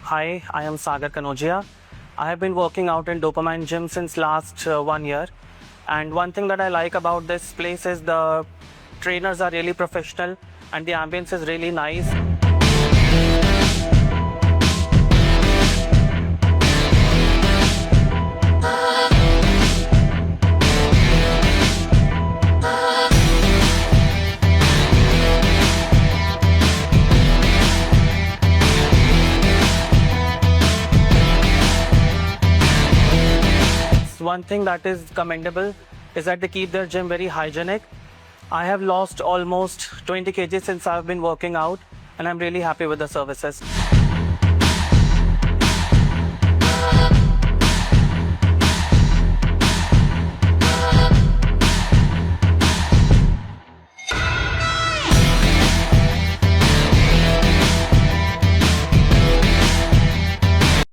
Hi, I am Sagar Kanodia. I have been working out in Dopamine Gym since last 1 year. And one thing that I like about this place is the trainers are really professional and the ambience is really nice. One thing that is commendable is that they keep their gym very hygienic. I have lost almost 20 kg since I've been working out and I'm really happy with the services.